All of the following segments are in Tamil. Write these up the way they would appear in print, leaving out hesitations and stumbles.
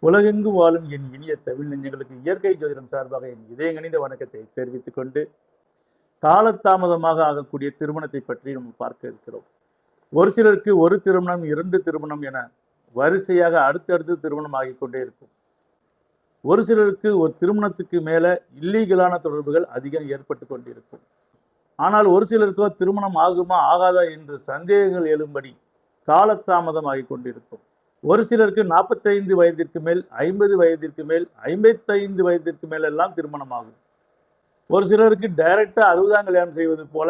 உலகெங்கும் வாழும் என் இனிய தமிழ் நெஞ்சங்களுக்கு இயற்கை ஜோதிடம் சார்பாக என் இதயங்கனிந்த வணக்கத்தை தெரிவித்துக் கொண்டு காலதாமதமாக ஆகக்கூடிய திருமணத்தை பற்றி நம்ம பார்க்க இருக்கிறோம். ஒரு சிலருக்கு ஒரு திருமணம், 2 திருமணம் என வரிசையாக அடுத்தடுத்து திருமணம் ஆகிக்கொண்டே இருக்கும். ஒரு சிலருக்கு ஒரு திருமணத்துக்கு மேல இல்லீகலான தொடர்புகள் அதிகம் ஏற்பட்டு கொண்டிருக்கும். ஆனால் ஒரு சிலருக்கோ திருமணம் ஆகுமா ஆகாதா என்று சந்தேகங்கள் எழும்படி காலதாமதம் ஆகிக் கொண்டிருக்கும். ஒரு சிலருக்கு 45 வயதிற்கு மேல், 50 வயதிற்கு மேல், 55 வயதிற்கு மேல் எல்லாம் திருமணம் ஆகும். ஒரு சிலருக்கு டைரக்டா 60ஆம் கல்யாணம் செய்வது போல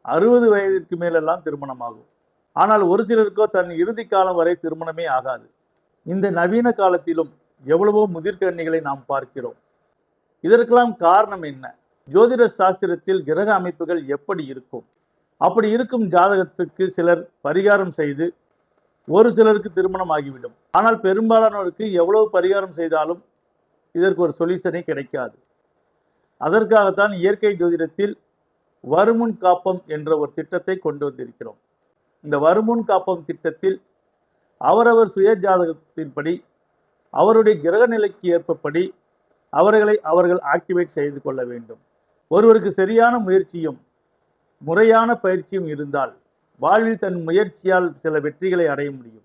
60 வயதிற்கு மேலெல்லாம் திருமணம் ஆகும். ஆனால் ஒரு சிலருக்கோ தன் இறுதி காலம் வரை திருமணமே ஆகாது. இந்த நவீன காலத்திலும் எவ்வளவோ முதிர்கன்னிகளை நாம் பார்க்கிறோம். இதற்கெல்லாம் காரணம் என்ன? ஜோதிட சாஸ்திரத்தில் கிரக அமைப்புகள் எப்படி இருக்கும்? அப்படி இருக்கும் ஜாதகத்துக்கு சிலர் பரிகாரம் செய்து ஒரு சிலருக்கு திருமணம் ஆகிவிடும். ஆனால் பெரும்பாலானோருக்கு எவ்வளவு பரிகாரம் செய்தாலும் இதற்கு ஒரு சொல்யூஷனே கிடைக்காது. அதற்காகத்தான் இயற்கை ஜோதிடத்தில் வருமுன் காப்பம் என்ற ஒரு திட்டத்தை கொண்டு வந்திருக்கிறோம். இந்த வருமுன் காப்பம் திட்டத்தில் அவரவர் சுய ஜாதகத்தின்படி அவருடைய கிரக நிலைக்கு ஏற்பபடி அவர்கள் ஆக்டிவேட் செய்து கொள்ள வேண்டும். ஒருவருக்கு சரியான முயற்சியும் முறையான பயிற்சியும் இருந்தால் வாழ்வில் தன் முயற்சியால் சில வெற்றிகளை அடைய முடியும்.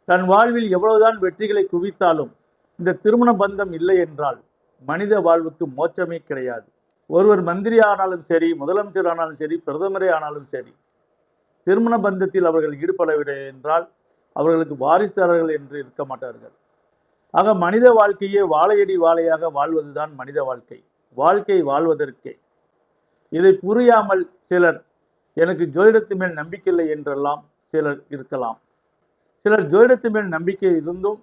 தன் வாழ்வில் எவ்வளவுதான் வெற்றிகளை குவித்தாலும் இந்த திருமண பந்தம் இல்லை என்றால் மனித வாழ்வுக்கு மோட்சமே கிடையாது. ஒருவர் மந்திரி ஆனாலும் சரி, முதலமைச்சர் ஆனாலும் சரி, பிரதமரே ஆனாலும் சரி, திருமண பந்தத்தில் அவர்கள் ஈடுபடவில்லை என்றால் அவர்களுக்கு வாரிசுதாரர்கள் என்று இருக்க மாட்டார்கள். ஆக மனித வாழ்க்கையே வாழையடி வாழையாக வாழ்வதுதான் மனித வாழ்க்கை. வாழ்க்கை வாழ்வதற்கே. இதை புரியாமல் சிலர் எனக்கு ஜோதிடத்து மேல் நம்பிக்கை இல்லை என்றெல்லாம் சிலர் இருக்கலாம். சிலர் ஜோதிடத்து மேல் நம்பிக்கை இருந்தும்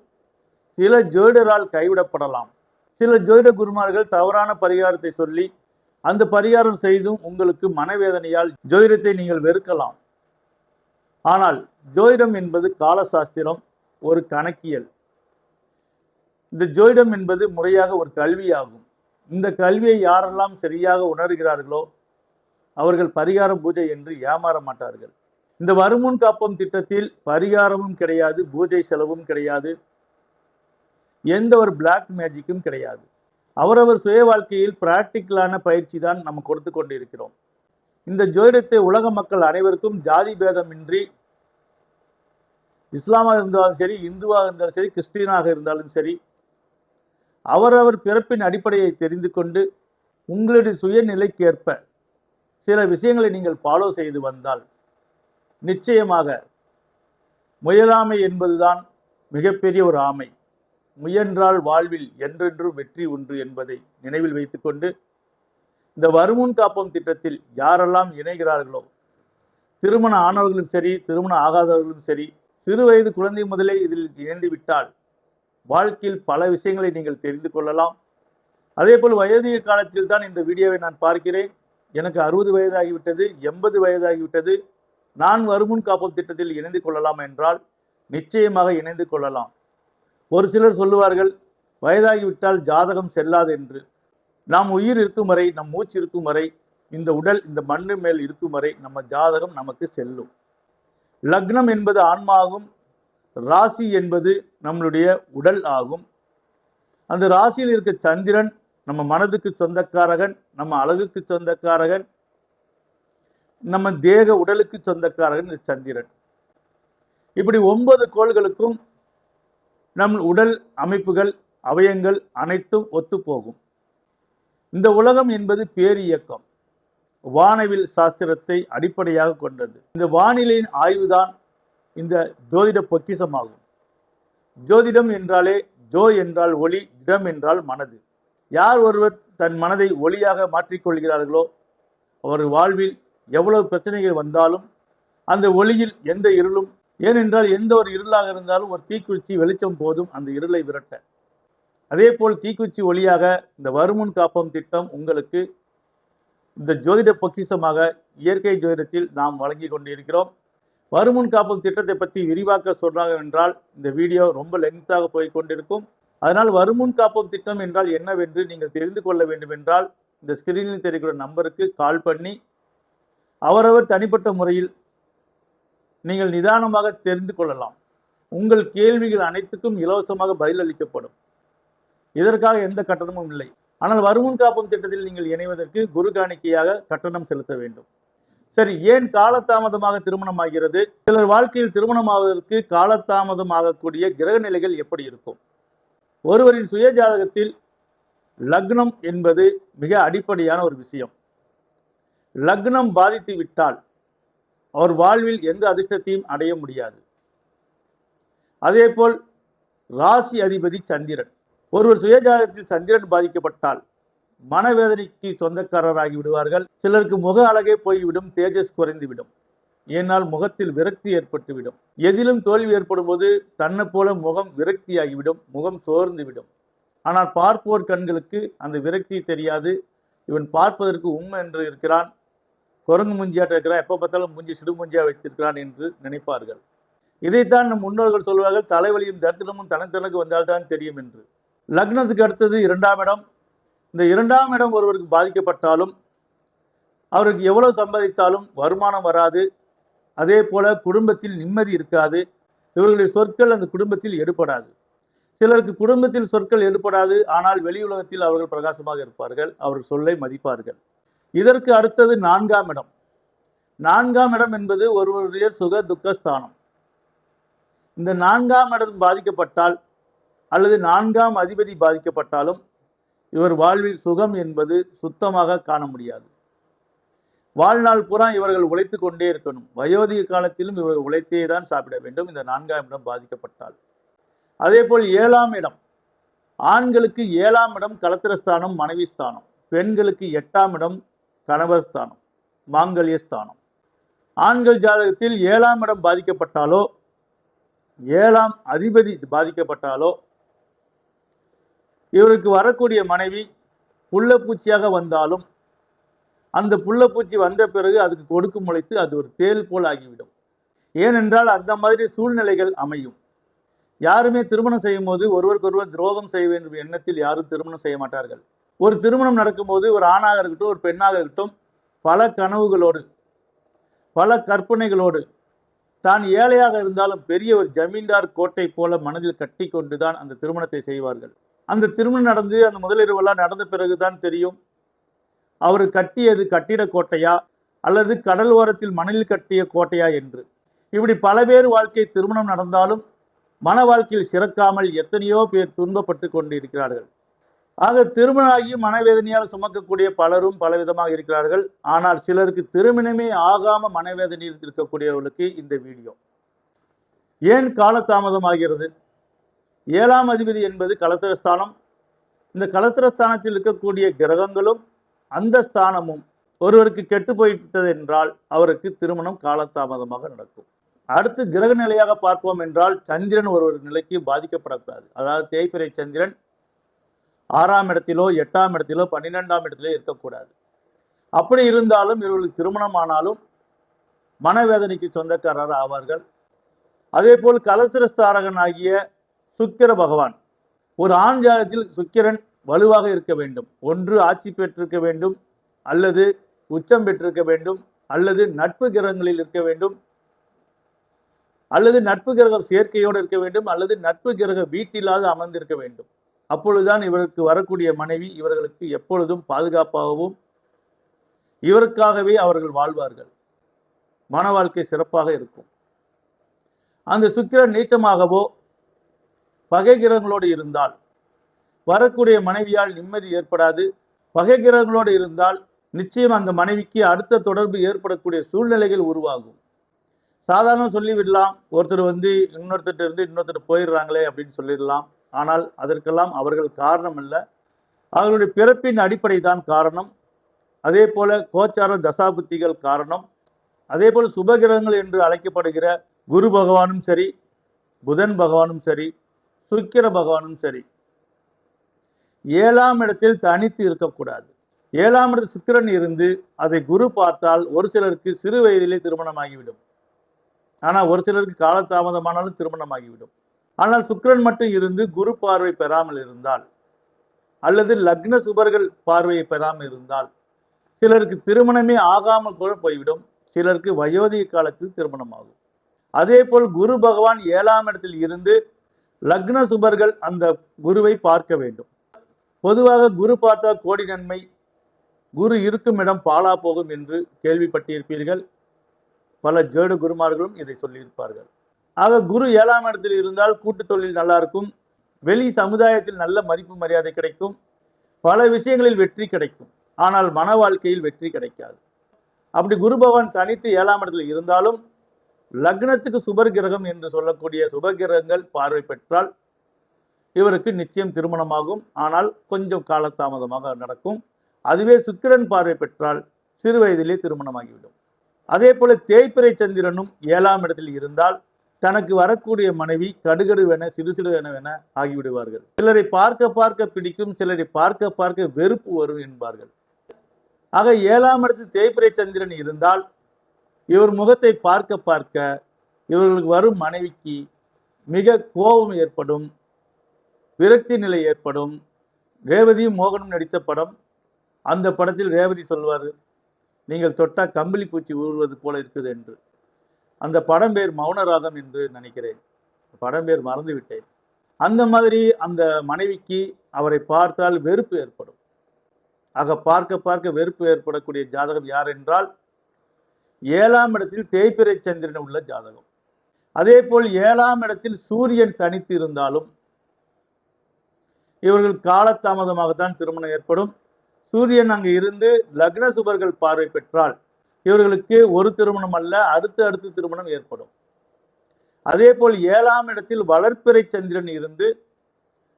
சில ஜோதிடரால் கைவிடப்படலாம். சில ஜோதிட குருமார்கள் தவறான பரிகாரத்தை சொல்லி அந்த பரிகாரம் செய்தும் உங்களுக்கு மனவேதனையால் ஜோதிடத்தை நீங்கள் வெறுக்கலாம். ஆனால் ஜோதிடம் என்பது காலசாஸ்திரம், ஒரு கணக்கியல். இந்த ஜோதிடம் என்பது முறையாக ஒரு கல்வியாகும். இந்த கல்வியை யாரெல்லாம் சரியாக உணர்கிறார்களோ அவர்கள் பரிகாரம் பூஜை என்று ஏமாற மாட்டார்கள். இந்த வருமுன் காப்பம் திட்டத்தில் பரிகாரமும் கிடையாது, பூஜை செலவும் கிடையாது, எந்த ஒரு பிளாக் மேஜிக்கும் கிடையாது. அவரவர் சுய வாழ்க்கையில் பிராக்டிக்கலான பயிற்சி தான் நம்ம கொடுத்து கொண்டிருக்கிறோம். இந்த ஜோதிடத்தை உலக மக்கள் அனைவருக்கும் ஜாதி பேதமின்றி, இஸ்லாமாக இருந்தாலும் சரி, இந்துவாக இருந்தாலும் சரி, கிறிஸ்டியனாக இருந்தாலும் சரி, அவரவர் பிறப்பின் அடிப்படையை தெரிந்து கொண்டு உங்களுடைய சுயநிலைக்கேற்ப சில விஷயங்களை நீங்கள் ஃபாலோ செய்து வந்தால் நிச்சயமாக முயலாமை என்பதுதான் மிகப்பெரிய ஒரு ஆமை. முயன்றால் வாழ்வில் என்றென்றும் வெற்றி உண்டு என்பதை நினைவில் வைத்துக்கொண்டு இந்த வருமுன் காப்பம் திட்டத்தில் யாரெல்லாம் இணைகிறார்களோ, திருமண ஆனவர்களும் சரி, திருமணம் ஆகாதவர்களும் சரி, சிறு வயது குழந்தை முதலே இதில் இணைந்து விட்டால் வாழ்க்கையில் பல விஷயங்களை நீங்கள் தெரிந்து கொள்ளலாம். அதே போல் வயோதிக காலத்தில் தான் இந்த வீடியோவை நான் பார்க்கிறேன். எனக்கு 60 வயதாகிவிட்டது, 80 வயதாகிவிட்டது, நான் வருமுன் காப்பம் திட்டத்தில் இணைந்து கொள்ளலாம் என்றால் நிச்சயமாக இணைந்து கொள்ளலாம். ஒரு சிலர் சொல்லுவார்கள் வயதாகிவிட்டால் ஜாதகம் செல்லாது என்று. நாம் உயிர் இருக்கும் வரை, நம் மூச்சு இருக்கும் வரை, இந்த உடல் இந்த மண்ணு மேல் இருக்கும் வரை நம்ம ஜாதகம் நமக்கு செல்லும். லக்னம் என்பது ஆன்மாகும், ராசி என்பது நம்மளுடைய உடல் ஆகும். அந்த ராசியில் இருக்க சந்திரன் நம்ம மனதுக்கு சொந்தக்காரகன், நம்ம அழகுக்கு சொந்தக்காரகன், நம்ம தேக உடலுக்கு சொந்தக்காரகன் இந்த சந்திரன். இப்படி 9 கோள்களுக்கும் நம் உடல் அமைப்புகள், அவயங்கள் அனைத்தும் ஒத்துப்போகும். இந்த உலகம் என்பது பேரியக்கம், வானவில் சாஸ்திரத்தை அடிப்படையாக கொண்டது. இந்த வானிலையின் ஆய்வுதான் இந்த ஜோதிட பொக்கிஷமாகும். ஜோதிடம் என்றாலே ஜோ என்றால் ஒளி, திடம் என்றால் மனது. யார் ஒருவர் தன் மனதை ஒளியாக மாற்றிக்கொள்கிறார்களோ அவர் வாழ்வில் எவ்வளவு பிரச்சனைகள் வந்தாலும் அந்த ஒளியில் எந்த இருளும், ஏனென்றால் எந்த ஒரு இருளாக இருந்தாலும் ஒரு தீக்குச்சி வெளிச்சம் போதும் அந்த இருளை விரட்ட. அதே போல் தீக்குச்சி ஒளியாக இந்த வருமுன் காப்பம் திட்டம் உங்களுக்கு இந்த ஜோதிட பொக்கிஷமாக இயற்கை ஜோதிடத்தில் நாம் வழங்கி கொண்டிருக்கிறோம். வருமுன் காப்பம் திட்டத்தை பற்றி விரிவாக்க சொல்றாங்க என்றால் இந்த வீடியோ ரொம்ப லெங்தாக போய் கொண்டிருக்கும். அதனால் வருமுன் காப்பம் திட்டம் என்றால் என்னவென்று நீங்கள் தெரிந்து கொள்ள வேண்டும் என்றால் இந்த ஸ்கிரீனில் தெரிகிற நம்பருக்கு கால் பண்ணி அவரவர் தனிப்பட்ட முறையில் நீங்கள் நிதானமாக தெரிந்து கொள்ளலாம். உங்கள் கேள்விகள் அனைத்துக்கும் இலவசமாக பதில் அளிக்கப்படும். இதற்காக எந்த கட்டணமும் இல்லை. ஆனால் வருமுன் காப்பும் திட்டத்தில் நீங்கள் இணைவதற்கு குரு காணிக்கையாக கட்டணம் செலுத்த வேண்டும். சரி, ஏன் காலதாமதமாக திருமணம் ஆகிறது? சிலர் வாழ்க்கையில் திருமணம் ஆவதற்கு காலதாமதம் ஆகக்கூடிய கிரக நிலைகள் எப்படி இருக்கும்? ஒருவரின் சுய ஜாதகத்தில் லக்னம் என்பது மிக அடிப்படையான ஒரு விஷயம். லக்னம் பாதித்து விட்டால் அவர் வாழ்வில் எந்த அதிர்ஷ்டத்தையும் அடைய முடியாது. அதேபோல் ராசி அதிபதி சந்திரன். ஒருவர் சுயஜாதகத்தில் சந்திரன் பாதிக்கப்பட்டால் மனவேதனைக்கு சொந்தக்காரராகி விடுவார்கள். சிலருக்கு முக அழகே போய்விடும், தேஜஸ் குறைந்துவிடும். ஏனால் முகத்தில் விரக்தி ஏற்பட்டுவிடும். எதிலும் தோல்வி ஏற்படும் போது தன்னை போல முகம் விரக்தியாகிவிடும், முகம் சோர்ந்துவிடும். ஆனால் பார்ப்போர் கண்களுக்கு அந்த விரக்தி தெரியாது. இவன் பார்ப்பதற்கு உண்மை என்று இருக்கிறான், குரங்கு மூஞ்சியாட்ட இருக்கிறான், எப்போ பார்த்தாலும் மூஞ்சி சிடு மூஞ்சியா வைத்திருக்கிறான் என்று நினைப்பார்கள். இதைத்தான் நம் முன்னோர்கள் சொல்வார்கள், தலைவலியும் தரித்திரமும் தனக்கு வந்தால்தான் தெரியும் என்று. லக்னத்துக்கு அடுத்தது 2ஆம் இடம். இந்த 2ஆம் இடம் ஒருவருக்கு பாதிக்கப்பட்டாலும் அவருக்கு எவ்வளவு சம்பாதித்தாலும் வருமானம் வராது. அதே போல குடும்பத்தில் நிம்மதி இருக்காது. இவர்களுடைய சொற்கள் அந்த குடும்பத்தில் எடுபடாது. சிலருக்கு குடும்பத்தில் சொற்கள் எடுபடாது, ஆனால் வெளி உலகத்தில் அவர்கள் பிரகாசமாக இருப்பார்கள், அவர்கள் சொல்லை மதிப்பார்கள். இதற்கு அடுத்தது 4ஆம் இடம். 4ஆம் இடம் என்பது ஒருவருடைய சுக துக்கஸ்தானம். இந்த 4ஆம் இடம் பாதிக்கப்பட்டால் அல்லது 4ஆம் அதிபதி பாதிக்கப்பட்டாலும் இவர் வாழ்வில் சுகம் என்பது சுத்தமாக காண முடியாது. வாழ்நாள் பூரா இவர்கள் உழைத்து கொண்டே இருக்கணும். வயோதிக காலத்திலும் இவர்கள் உழைத்தே தான் சாப்பிட வேண்டும் இந்த 4ஆம் இடம் பாதிக்கப்பட்டால். அதே போல் 7ஆம் இடம். ஆண்களுக்கு 7ஆம் இடம் கலத்திரஸ்தானம், மனைவி ஸ்தானம். பெண்களுக்கு 8ஆம் இடம் கணவர் ஸ்தானம், மாங்கல்ய ஸ்தானம். ஆண்கள் ஜாதகத்தில் 7ஆம் இடம் பாதிக்கப்பட்டாலோ 7ஆம் அதிபதி பாதிக்கப்பட்டாலோ இவருக்கு வரக்கூடிய மனைவி புள்ளப்பூச்சியாக வந்தாலும் அந்த புள்ளப்பூச்சி வந்த பிறகு அதுக்கு கொடுக்கு முளைத்து அது ஒரு தேல் போல் ஆகிவிடும். ஏனென்றால் அந்த மாதிரி சூழ்நிலைகள் அமையும். யாருமே திருமணம் செய்யும் போது ஒருவருக்கொருவர் துரோகம் செய்ய வேண்டும் எண்ணத்தில் யாரும் திருமணம் செய்ய மாட்டார்கள். ஒரு திருமணம் நடக்கும்போது ஒரு ஆணாக இருக்கட்டும் ஒரு பெண்ணாக இருக்கட்டும் பல கனவுகளோடு பல கற்பனைகளோடு தான் ஏழையாக இருந்தாலும் பெரிய ஒரு ஜமீன்தார் கோட்டை போல மனதில் கட்டி கொண்டுதான் அந்த திருமணத்தை செய்வார்கள். அந்த திருமணம் நடந்து அந்த முதலிரவெல்லாம் நடந்த பிறகுதான் தெரியும் அவர் கட்டியது கட்டிட கோட்டையா அல்லது கடல் ஓரத்தில் மணலில் கட்டிய கோட்டையா என்று. இப்படி பல பேர் வாழ்க்கை திருமணம் நடந்தாலும் மன வாழ்க்கையில் சிறக்காமல் எத்தனையோ பேர் துன்பப்பட்டு கொண்டு இருக்கிறார்கள். ஆக திருமணம் ஆகி மனவேதனையால் சுமக்கக்கூடிய பலரும் பலவிதமாக இருக்கிறார்கள். ஆனால் சிலருக்கு திருமணமே ஆகாம மனவேதனையில் இருக்கக்கூடியவர்களுக்கு இந்த வீடியோ. ஏன் காலதாமதம் ஆகிறது? 7ஆம் அதிபதி என்பது கலத்திரஸ்தானம். இந்த கலத்திரஸ்தானத்தில் இருக்கக்கூடிய கிரகங்களும் அந்த ஸ்தானமும் ஒருவருக்கு கெட்டு போய்விட்டது என்றால் அவருக்கு திருமணம் காலதாமதமாக நடக்கும். அடுத்து கிரக நிலையாக பார்ப்போம் என்றால் சந்திரன் ஒரு நிலைக்கு பாதிக்கப்படக்கூடாது. அதாவது தேய்பிறை சந்திரன் 6ஆம் இடத்திலோ 8ஆம் இடத்திலோ 12ஆம் இடத்திலோ இருக்கக்கூடாது. அப்படி இருந்தாலும் இவர்களுக்கு திருமணம் ஆனாலும் மனவேதனைக்கு சொந்தக்காரர் ஆவார்கள். அதே போல் கலத்திரஸ்தாரகன் ஆகிய சுக்கிர பகவான், ஒரு ஆண் ஜாதகத்தில் சுக்கிரன் வலுவாக இருக்க வேண்டும். ஒன்று ஆட்சி பெற்றிருக்க வேண்டும், அல்லது உச்சம் பெற்றிருக்க வேண்டும், அல்லது நட்பு கிரகங்களில் இருக்க வேண்டும், அல்லது நட்பு கிரகம் சேர்க்கையோடு இருக்க வேண்டும், அல்லது நட்பு கிரக வீட்டிலாவது அமர்ந்திருக்க வேண்டும். அப்பொழுதுதான் இவருக்கு வரக்கூடிய மனைவி இவர்களுக்கு எப்பொழுதும் பாதுகாப்பாகவும் இவருக்காகவே அவர்கள் வாழ்வார்கள். மன வாழ்க்கை சிறப்பாக இருக்கும். அந்த சுக்கிரன் நீச்சமாகவோ பகை கிரகங்களோடு இருந்தால் வரக்கூடிய மனைவியால் நிம்மதி ஏற்படாது. பகை கிரகங்களோடு இருந்தால் நிச்சயம் அந்த மனைவிக்கு அடுத்த தொடர்பு ஏற்படக்கூடிய சூழ்நிலைகள் உருவாகும். சாதாரண சொல்லிவிடலாம், ஒருத்தர் இன்னொருத்தர் இருந்து இன்னொருத்தர் போயிடுறாங்களே அப்படின்னு சொல்லிடலாம். ஆனால் அதற்கெல்லாம் அவர்கள் காரணம் அல்ல, அவர்களுடைய பிறப்பின் அடிப்படை தான் காரணம். அதே போல கோச்சார தசாபுத்திகள் காரணம். அதே போல் சுபகிரகங்கள் என்று அழைக்கப்படுகிற குரு பகவானும் சரி, புதன் பகவானும் சரி, சுக்கிர பகவானும் சரி 7ஆம் இடத்தில் தனித்து இருக்கக்கூடாது. 7ஆம் இடத்தில் சுக்கிரன் இருந்து அதை குரு பார்த்தால் ஒரு சிலருக்கு சிறு வயதிலே திருமணமாகிவிடும். ஆனால் ஒரு சிலருக்கு காலதாமதமானாலும் திருமணமாகிவிடும். ஆனால் சுக்கிரன் மட்டும் இருந்து குரு பார்வை பெறாமல் இருந்தால் அல்லது லக்ன சுபர்கள் பார்வையை பெறாமல் இருந்தால் சிலருக்கு திருமணமே ஆகாமல் கூட போய்விடும். சிலருக்கு வயோதிக காலத்தில் திருமணம் ஆகும். அதே போல் குரு பகவான் 7ஆம் இடத்தில் இருந்து லக்ன சுபர்கள் அந்த குருவை பார்க்க வேண்டும். பொதுவாக குரு பார்த்தால் கோடி நன்மை, குரு இருக்கும் இடம் பாழா போகும் என்று கேள்விப்பட்டிருப்பீர்கள். பல ஜேடு குருமார்களும் இதை சொல்லியிருப்பார்கள். ஆக குரு 7ஆம் இடத்தில் இருந்தால் கூட்டு தொழில் நல்லா இருக்கும், வெளி சமுதாயத்தில் நல்ல மதிப்பு மரியாதை கிடைக்கும், பல விஷயங்களில் வெற்றி கிடைக்கும். ஆனால் மன வாழ்க்கையில் வெற்றி கிடைக்காது. அப்படி குரு பகவான் தனித்து 7ஆம் இடத்தில் இருந்தாலும் லக்னத்துக்கு சுபர் கிரகம் என்று சொல்லக்கூடிய சுபகிரகங்கள் பார்வை பெற்றால் இவருக்கு நிச்சயம் திருமணமாகும். ஆனால் கொஞ்சம் காலதாமதமாக நடக்கும். அதுவே சுக்கிரன் பார்வை பெற்றால் சிறு வயதிலே திருமணமாகிவிடும். அதே போல தேய்பிறை சந்திரனும் 7ஆம் இடத்தில் இருந்தால் தனக்கு வரக்கூடிய மனைவி கடுகடுவென சிறுசிறுவென ஆகிவிடுவார்கள். சிலரை பார்க்க பார்க்க பிடிக்கும், சிலரை பார்க்க பார்க்க வெறுப்பு வரும் என்பார்கள். ஆக 7ஆம் இடத்தில் தேய்பிறை சந்திரன் இருந்தால் இவர் முகத்தை பார்க்க பார்க்க இவர்களுக்கு வரும் மனைவிக்கு மிக கோபம் ஏற்படும், விரக்தி நிலை ஏற்படும். ரேவதியும் மோகனும் நடித்த படம், அந்த படத்தில் ரேவதி சொல்வார், நீங்கள் தொட்டா கம்பளி பூச்சி ஊறுவது போல இருக்குது என்று. அந்த படம் பேர் மௌனராகம் என்று நினைக்கிறேன், படம் பேர் மறந்துவிட்டேன். அந்த மாதிரி அந்த மனைவிக்கு அவரை பார்த்தால் வெறுப்பு ஏற்படும். ஆக பார்க்க பார்க்க வெறுப்பு ஏற்படக்கூடிய ஜாதகம் யார் என்றால் 7ஆம் இடத்தில் தேய்பிறை சந்திரன் உள்ள ஜாதகம். அதே போல் 7ஆம் இடத்தில் சூரியன் தனித்து இருந்தாலும் இவர்கள் காலதாமதமாகத்தான் திருமணம் ஏற்படும். சூரியன் அங்கு இருந்து லக்ன சுபர்கள் பார்வை பெற்றால் இவர்களுக்கு ஒரு திருமணம் அல்ல, அடுத்து திருமணம் ஏற்படும். அதே போல் 7ஆம் இடத்தில் வளர்ப்பிறை சந்திரன் இருந்து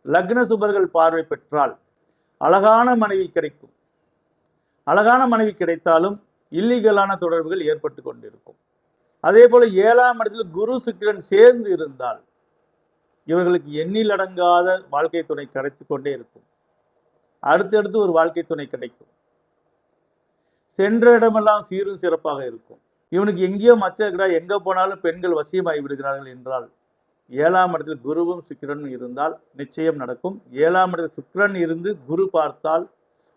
லக்ன சுபர்கள் பார்வை பெற்றால் அழகான மனைவி கிடைக்கும். அழகான மனைவி கிடைத்தாலும் இல்லீகலான தொடர்புகள் ஏற்பட்டு கொண்டிருக்கும். அதே போல 7ஆம் இடத்தில் குரு சுக்கிரன் சேர்ந்து இருந்தால் இவர்களுக்கு எண்ணிலடங்காத வாழ்க்கை துணை கிடைத்து கொண்டே இருக்கும். அடுத்தடுத்து ஒரு வாழ்க்கை துணை கிடைக்கும். சென்ற இடமெல்லாம் சீரும் சிறப்பாக இருக்கும். இவனுக்கு எங்கேயோ மச்சா எங்க போனாலும் பெண்கள் வசியமாகி விடுகிறார்கள் என்றால் 7ஆம் இடத்தில் குருவும் சுக்கிரனும் இருந்தால் நிச்சயம் நடக்கும். 7ஆம் இடத்தில் சுக்கிரன் இருந்து குரு பார்த்தால்,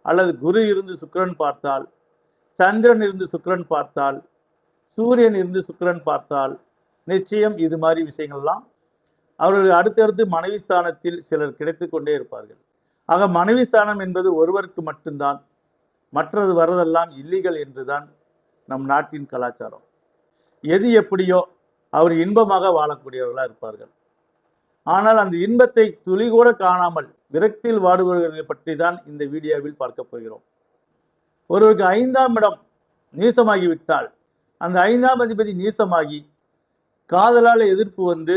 அல்லது குரு இருந்து சுக்கிரன் பார்த்தால், சந்திரன் இருந்து சுக்கிரன் பார்த்தால், சூரியன் இருந்து சுக்கிரன் பார்த்தால் நிச்சயம் இது மாதிரி விஷயங்கள்லாம் அவர்கள் அடுத்தடுத்து மனைவி ஸ்தானத்தில் சிலர் கிடைத்து கொண்டே இருப்பார்கள். ஆக மனைவி ஸ்தானம் என்பது ஒருவருக்கு மட்டும்தான், மற்றது வரதெல்லாம் இல்லீகல் என்றுதான் நம் நாட்டின் கலாச்சாரம். எது எப்படியோ அவர் இன்பமாக வாழக்கூடியவர்களாக இருப்பார்கள். ஆனால் அந்த இன்பத்தை துளி கூட காணாமல் விரக்தியில் வாடுபவர்களை பற்றி தான் இந்த வீடியோவில் பார்க்க போகிறோம். ஒருவருக்கு 5ஆம் இடம் நீசமாகிவிட்டால் அந்த 5ஆம் அதிபதி நீசமாகி காதலால் எதிர்ப்பு வந்து,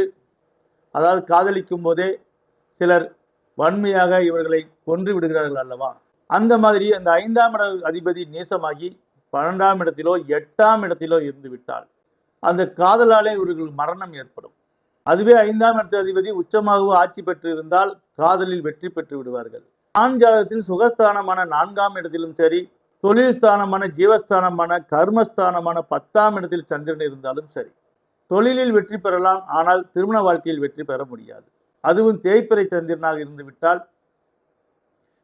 அதாவது காதலிக்கும் போதே சிலர் வன்மையாக இவர்களை கொன்று விடுகிறார்கள் அல்லவா, அந்த மாதிரி அந்த 5ஆம் இட அதிபதி நீசமாகி 12ஆம் இடத்திலோ 8ஆம் இடத்திலோ இருந்து விட்டால் அந்த காதலாலே இவர்களுக்கு மரணம் ஏற்படும். அதுவே 5ஆம் இடத்து அதிபதி உச்சமாகவோ ஆட்சி பெற்று இருந்தால் காதலில் வெற்றி பெற்று விடுவார்கள். ஆண் ஜாதகத்தில் சுகஸ்தானமான 4ஆம் இடத்திலும் சரி, தொழில் ஸ்தானமான ஜீவஸ்தானமான கர்மஸ்தானமான 10ஆம் இடத்தில் சந்திரன் இருந்தாலும் சரி, தொழிலில் வெற்றி பெறலாம், ஆனால் திருமண வாழ்க்கையில் வெற்றி பெற முடியாது. அதுவும் தேய்பிறை சந்திரனாக இருந்து விட்டால்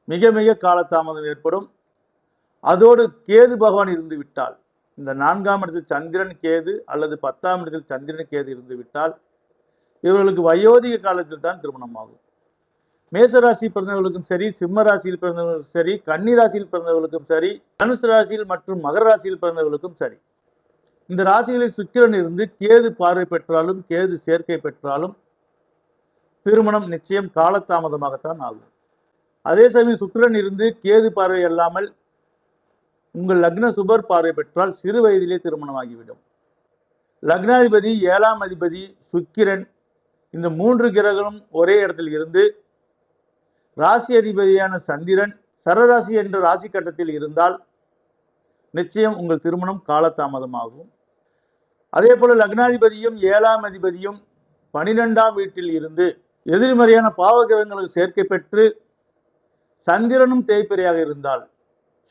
மிக மிக காலதாமதம் ஏற்படும். அதோடு கேது பகவான் இருந்து விட்டால், இந்த 4ஆம் இடத்தில் சந்திரன் கேது அல்லது 10ஆம் இடத்தில் சந்திரன் கேது இருந்து விட்டால் இவர்களுக்கு வயோதிக காலத்தில் தான் திருமணம் ஆகும். மேசராசி பிறந்தவர்களுக்கும் சரி, சிம்ம ராசியில் பிறந்தவர்களுக்கும் சரி, கன்னி ராசியில் பிறந்தவர்களுக்கும் சரி, தனுசு ராசியில் மற்றும் மகர ராசியில் பிறந்தவர்களுக்கும் சரி, இந்த ராசிகளில் சுக்கிரன் இருந்து கேது பார்வை பெற்றாலும் கேது சேர்க்கை பெற்றாலும் திருமணம் நிச்சயம் காலதாமதமாகத்தான் ஆகும். அதே சமயம் சுக்கிரன் இருந்து கேது பார்வை அல்லாமல் உங்கள் லக்ன சுபர் பார்வை பெற்றால் சிறு வயதிலே திருமணமாகிவிடும். லக்னாதிபதி 7ஆம் அதிபதி சுக்கிரன் இந்த 3 கிரகங்களும் ஒரே இடத்தில் இருந்து ராசி அதிபதியான சந்திரன் சரராசி என்ற ராசி கட்டத்தில் இருந்தால் நிச்சயம் உங்கள் திருமணம் காலதாமதமாகும். அதே போல லக்னாதிபதியும் 7ஆம் அதிபதியும் 12ஆம் வீட்டில் இருந்து எதிர்மறையான பாவகிரகங்களுக்கு சேர்க்கை பெற்று சந்திரனும் தேய்பிறையாக இருந்தால்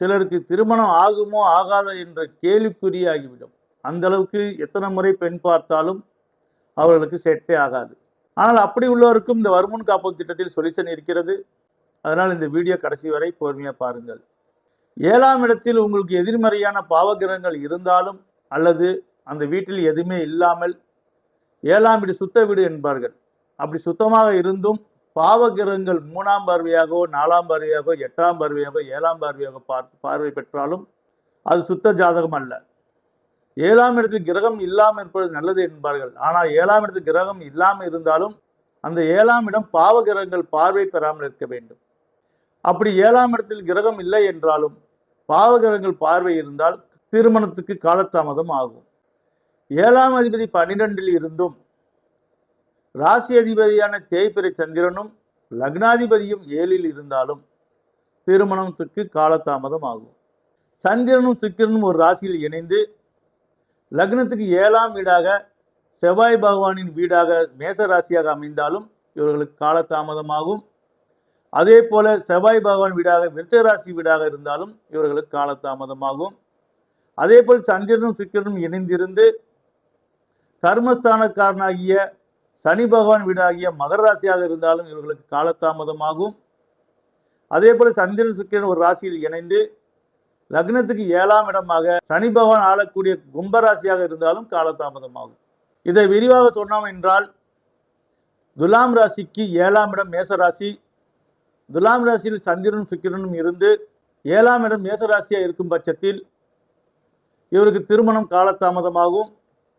சிலருக்கு திருமணம் ஆகுமோ ஆகாதோ என்ற கேள்விக்குறியாகிவிடும். அந்த அளவுக்கு எத்தனை முறை பெண் பார்த்தாலும் அவர்களுக்கு செட்டே ஆகாது. ஆனால் அப்படி உள்ளவருக்கும் இந்த வருமுன் காப்போம் திட்டத்தில் சொல்யூஷன் இருக்கிறது. அதனால் இந்த வீடியோ கடைசி வரை பொறுமையாக பாருங்கள். 7ஆம் இடத்தில் உங்களுக்கு எதிர்மறையான பாவகிரகங்கள் இருந்தாலும் அல்லது அந்த வீட்டில் எதுவுமே இல்லாமல் 7ஆம் வீடு சுத்த வீடு என்பார்கள். அப்படி சுத்தமாக இருந்தும் பாவகிரகங்கள் 3ஆம் பார்வையாகவோ 4ஆம் பார்வையாகவோ 8ஆம் பார்வையாகவோ 7ஆம் பார்வையாக பார்வை பெற்றாலும் அது சுத்த ஜாதகம் அல்ல. 7ஆம் இடத்தில் கிரகம் இல்லாமல் இருப்பது நல்லது என்பார்கள். ஆனால் 7ஆம் இடத்தில் கிரகம் இல்லாமல் இருந்தாலும் அந்த 7ஆம் இடம் பாவ கிரகங்கள் பார்வை பெறாமல் இருக்க வேண்டும். அப்படி 7ஆம் இடத்தில் கிரகம் இல்லை என்றாலும் பாவ கிரகங்கள் பார்வை இருந்தால் திருமணத்துக்கு காலதாமதம் ஆகும். 7ஆம் அதிபதி 12இல் இருந்தும் ராசி அதிபதியான தேய்பிறை சந்திரனும் லக்னாதிபதியும் 7இல் இருந்தாலும் திருமணத்துக்கு காலதாமதம் ஆகும். சந்திரனும் சுக்கிரனும் ஒரு ராசியில் இணைந்து லக்னத்துக்கு 7ஆம் வீடாக செவ்வாய் பகவானின் வீடாக மேச ராசியாக அமைந்தாலும் இவர்களுக்கு காலதாமதமாகும். அதே போல செவ்வாய் பகவான் வீடாக விருச்சிக ராசி வீடாக இருந்தாலும் இவர்களுக்கு காலதாமதமாகும். அதே போல் சந்திரனும் சுக்கிரனும் இணைந்திருந்து கர்மஸ்தானக்காரனாகிய சனி பகவான் வீடாகிய மகர ராசியாக இருந்தாலும் இவர்களுக்கு காலதாமதமாகும். அதே போல சந்திரன் சுக்கிரன் ஒரு ராசியில் இணைந்து லக்னத்துக்கு 7ஆம் இடமாக சனி பகவான் ஆளக்கூடிய கும்பராசியாக இருந்தாலும் காலதாமதமாகும். இதை விரிவாக சொன்னோம் என்றால் துலாம் ராசிக்கு 7ஆம் இடம் மேசராசி, துலாம் ராசியில் சந்திரனும் சுக்கிரனும் இருந்து 7ஆம் இடம் மேசராசியாக இருக்கும் பட்சத்தில் இவருக்கு திருமணம் காலதாமதமாகும்.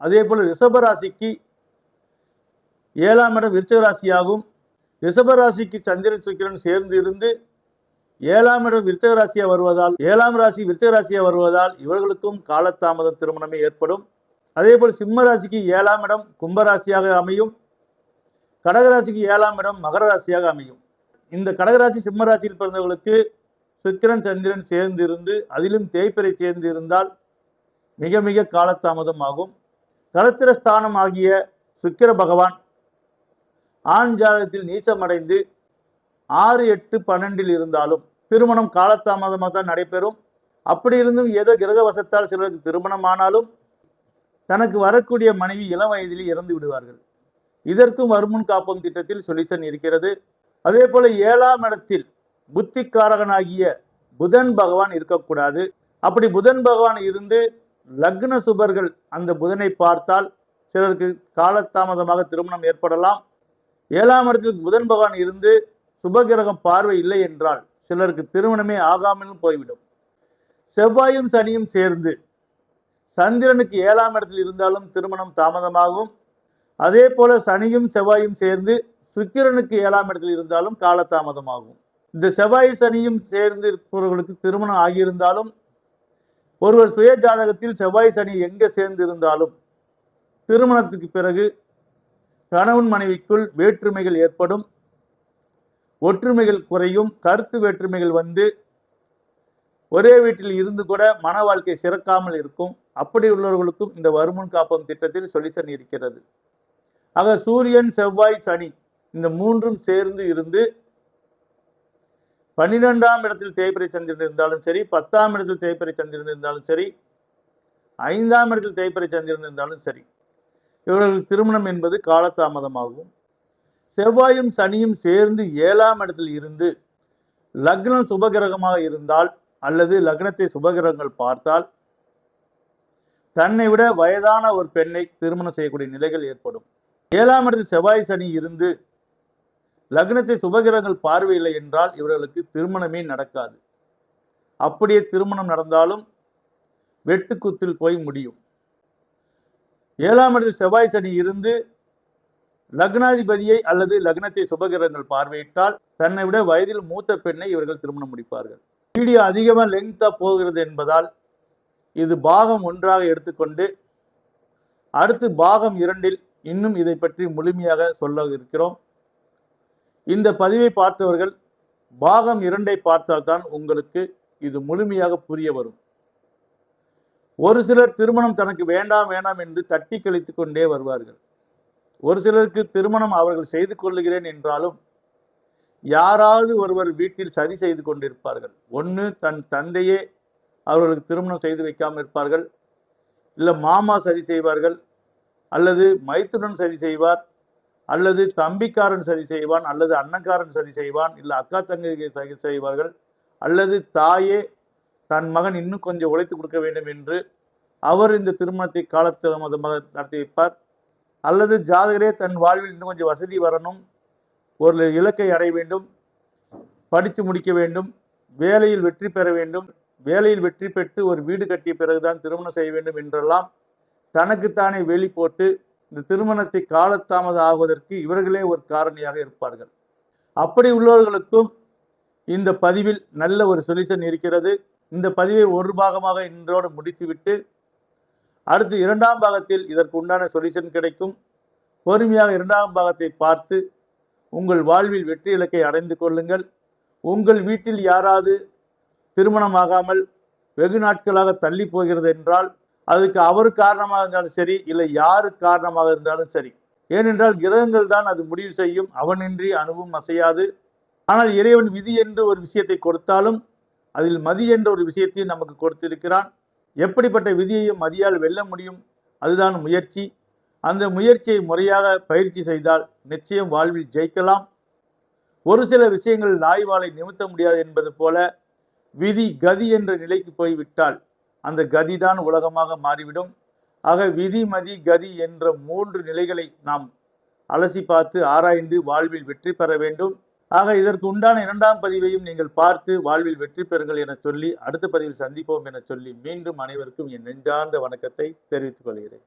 அதே போல ரிஷபராசிக்கு 7ஆம் இடம் விருச்சிக ராசியாகும். ரிஷபராசிக்கு சந்திரன் சுக்கிரன் சேர்ந்து இருந்து 7ஆம் இடம் விருச்சிக ராசியாக வருவதால் 7ஆம் ராசி விருச்சிக ராசியாக வருவதால் இவர்களுக்கும் காலதாமதம் திருமணமே ஏற்படும். அதே போல் சிம்ம ராசிக்கு 7ஆம் இடம் கும்பராசியாக அமையும். கடகராசிக்கு 7ஆம் இடம் மகர ராசியாக அமையும். இந்த கடகராசி சிம்ம ராசியில் பிறந்தவர்களுக்கு சுக்கிரன் சந்திரன் சேர்ந்து இருந்து அதிலும் தேய்பிறை சேர்ந்து இருந்தால் மிக மிக காலதாமதம் ஆகும். களத்திர ஸ்தானம் ஆகிய சுக்கிர பகவான் ஆண் ஜாதகத்தில் நீச்சமடைந்து 6, 8, 12இல் இருந்தாலும் திருமணம் காலதாமதமாக தான் நடைபெறும். அப்படி இருந்தும் ஏதோ கிரகவசத்தால் சிலருக்கு திருமணம் ஆனாலும் தனக்கு வரக்கூடிய மனைவி இளம் வயதில் இறந்து விடுவார்கள். இதற்கும் வருமுன் காப்போம் திட்டத்தில் சொல்யூஷன் இருக்கிறது. அதே போல 7ஆம் இடத்தில் புத்திக்காரகனாகிய புதன் பகவான் இருக்கக்கூடாது. அப்படி புதன் பகவான் இருந்து லக்ன சுபர்கள் அந்த புதனை பார்த்தால் சிலருக்கு காலதாமதமாக திருமணம் ஏற்படலாம். 7ஆம் இடத்தில் புதன் பகவான் இருந்து சுபகிரகம் பார்வை இல்லை என்றால் சிலருக்கு திருமணமே ஆகாமலும் போய்விடும். செவ்வாயும் சனியும் சேர்ந்து சந்திரனுக்கு 7ஆம் இடத்தில் இருந்தாலும் திருமணம் தாமதமாகும். அதே போல சனியும் செவ்வாயும் சேர்ந்து சுக்கிரனுக்கு 7ஆம் இடத்தில் இருந்தாலும் காலதாமதமாகும். இந்த செவ்வாய் சனியும் சேர்ந்து இருப்பவர்களுக்கு திருமணம் ஆகியிருந்தாலும் ஒருவர் சுய ஜாதகத்தில் செவ்வாய் சனி எங்கே சேர்ந்து இருந்தாலும் திருமணத்துக்கு பிறகு கணவன் மனைவிக்குள் வேற்றுமைகள் ஏற்படும், ஒற்றுமைகள் குறையும், கருத்து வேற்றுமைகள் வந்து ஒரே வீட்டில் இருந்து கூட மன வாழ்க்கை சிறக்காமல் இருக்கும். அப்படி உள்ளவர்களுக்கும் இந்த வருமுன் காப்போம் திட்டத்தில் சொல்யூஷன் இருக்கிறது. ஆக சூரியன் செவ்வாய் சனி இந்த மூன்றும் சேர்ந்து இருந்து 12ஆம் இடத்தில் தேய்பிறை சந்திரன் இருந்தாலும் சரி, 10ஆம் இடத்தில் தேய்பிறை சந்திரன் இருந்தாலும் சரி, 5ஆம் இடத்தில் தேய்பிறை சந்திரன் இருந்தாலும் சரி, இவர்கள் திருமணம் என்பது காலதாமதமாகும். செவ்வாயும் சனியும் சேர்ந்து 7ஆம் இடத்தில் இருந்து லக்னம் சுபகிரகமாக இருந்தால் அல்லது லக்னத்தை சுபகிரகங்கள் பார்த்தால் தன்னை விட வயதான ஒரு பெண்ணை திருமணம் செய்யக்கூடிய நிலைகள் ஏற்படும். 7ஆம் இடத்தில் செவ்வாய் சனி இருந்து லக்னத்தை சுபகிரகங்கள் பார்வையில்லை என்றால் இவர்களுக்கு திருமணமே நடக்காது. அப்படியே திருமணம் நடந்தாலும் வெட்டுக்குத்தில் போய் முடியும். 7ஆம் இடத்தில் செவ்வாய் சனி இருந்து லக்னாதிபதியை அல்லது லக்னத்தை சுபகிரகங்கள் பார்வையிட்டால் தன்னை விட வயதில் மூத்த பெண்ணை இவர்கள் திருமணம் முடிப்பார்கள். வீடியோ அதிகமாக லெங்தா போகிறது என்பதால் இது பாகம் 1ஆக எடுத்துக்கொண்டு அடுத்து பாகம் 2இல் இன்னும் இதை பற்றி முழுமையாக சொல்ல இருக்கிறோம். இந்த பதிவை பார்த்தவர்கள் பாகம் 2ஐ பார்த்தால்தான் உங்களுக்கு இது முழுமையாக புரிய வரும். ஒரு சிலர் திருமணம் தனக்கு வேண்டாம் வேண்டாம் என்று தட்டி கழித்து கொண்டே வருவார்கள். ஒரு சிலருக்கு திருமணம் அவர்கள் செய்து கொள்ளுகிறேன் என்றாலும் யாராவது ஒருவர் வீட்டில் சதி செய்து கொண்டிருப்பார்கள். ஒன்று தன் தந்தையே அவர்களுக்கு திருமணம் செய்து வைக்காமல் இருப்பார்கள், இல்லை மாமா சதி செய்வார்கள், அல்லது மைத்துனன் சதி செய்வார், அல்லது தம்பிக்காரன் சதி செய்வான், அல்லது அண்ணக்காரன் சதி செய்வான், இல்லை அக்கா தங்கை சதி செய்வார்கள், அல்லது தாயே தன் மகன் இன்னும் கொஞ்சம் உழைத்து கொடுக்க வேண்டும் என்று அவர் இந்த திருமணத்தை காலதாமதமாக நடத்தி வைப்பார். அல்லது ஜாதகரே தன் வாழ்வில் இன்னும் கொஞ்சம் வசதி வரணும், ஒரு இலக்கை அடைய வேண்டும், படித்து முடிக்க வேண்டும், வேலையில் வெற்றி பெற வேண்டும், வேலையில் வெற்றி பெற்று ஒரு வீடு கட்டிய பிறகுதான் திருமணம் செய்ய வேண்டும் என்றெல்லாம் தனக்குத்தானே வேலி போட்டு இந்த திருமணத்தை காலதாமதம் ஆகுவதற்கு இவர்களே ஒரு காரணியாக இருப்பார்கள். அப்படி உள்ளவர்களுக்கும் இந்த பதிவில் நல்ல ஒரு சொல்யூஷன் இருக்கிறது. இந்த பதிவை ஒரு பாகமாக இன்றோடு முடித்துவிட்டு அடுத்து இரண்டாம் பாகத்தில் இதற்கு உண்டான சொல்யூஷன் கிடைக்கும். பொறுமையாக இரண்டாம் பாகத்தை பார்த்து உங்கள் வாழ்வில் வெற்றி இலக்கை அடைந்து கொள்ளுங்கள். உங்கள் வீட்டில் யாராவது திருமணமாகாமல் வெகு நாட்களாக தள்ளி போகிறது என்றால் அதுக்கு அவர் காரணமாக இருந்தாலும் சரி, இல்லை யாரு காரணமாக இருந்தாலும் சரி. ஏனென்றால் கிரகங்கள் தான் அது முடிவு செய்யும். அவனின்றி அணுவும் அசையாது. ஆனால் இறைவன் விதி என்று ஒரு விஷயத்தை கொடுத்தாலும் அதில் மதி என்ற ஒரு விஷயத்தையும் நமக்கு கொடுத்திருக்கிறான். எப்படிப்பட்ட விதியையும் மதியால் வெல்ல முடியும். அதுதான் முயற்சி. அந்த முயற்சியை முறையாக பயிற்சி செய்தால் நிச்சயம் வாழ்வில் ஜெயிக்கலாம். ஒரு சில விஷயங்கள் நாய்வாலை நிமித்த முடியாது என்பது போல விதி கதி என்ற நிலைக்கு போய்விட்டால் அந்த கதிதான் உலகமாக மாறிவிடும். ஆக விதி மதி கதி என்ற 3 நிலைகளை நாம் அலசி பார்த்து ஆராய்ந்து வாழ்வில் வெற்றி பெற வேண்டும். ஆக இதற்கு உண்டான இரண்டாம் பதிவையும் நீங்கள் பார்த்து வாழ்வில் வெற்றி பெறுங்கள் என சொல்லி அடுத்த பதிவில் சந்திப்போம் என சொல்லி மீண்டும் அனைவருக்கும் என் நெஞ்சார்ந்த வணக்கத்தை தெரிவித்துக் கொள்கிறேன்.